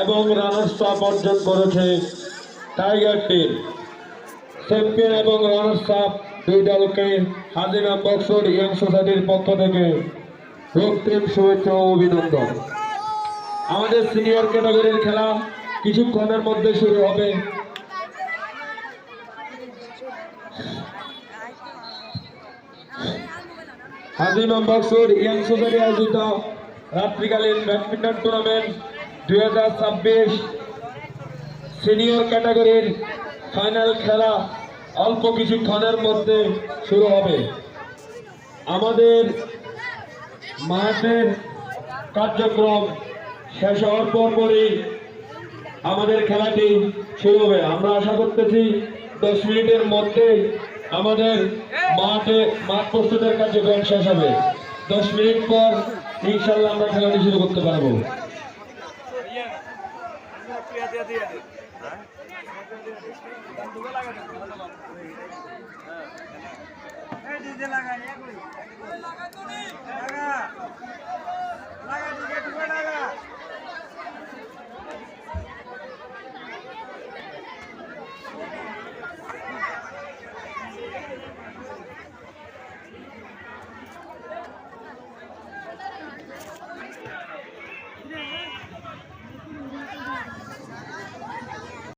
এবং runners up অর্জন করেছে টাইগার টিম। চ্যাম্পিয়ন এবং রানার্স আপ দুই দলকে হাজিরা বক্সর ইয়াং সোসাইটির পক্ষ থেকে রক্তিম শুভেচ্ছা ও অভিনন্দন। আমাদের সিনিয়র ক্যাটাগরির খেলা কিছুক্ষণের মধ্যে শুরু হবে। হাজিরা বক্সর ইয়াং সোসাইটি আয়োজিত রাত্রিকালীন ব্যাডমিন্টন টুর্নামেন্ট 2026 সিনিয়র ক্যাটাগরির ফাইনাল খেলা অল্প কিছুক্ষণের মধ্যে শুরু হবে। আমাদের মাঠের কার্যক্রম শেষ হওয়ার পরপরই আমাদের খেলাটি শুরু হবে। আমরা আশা করতেছি 10 মিনিটের মধ্যে আমাদের মাঠ প্রস্তুতের কার্যক্রম শেষ হবে। 10 মিনিট পর ইনশাল্লাহ আমরা খেলাটি শুরু করতে পারবো। লাগা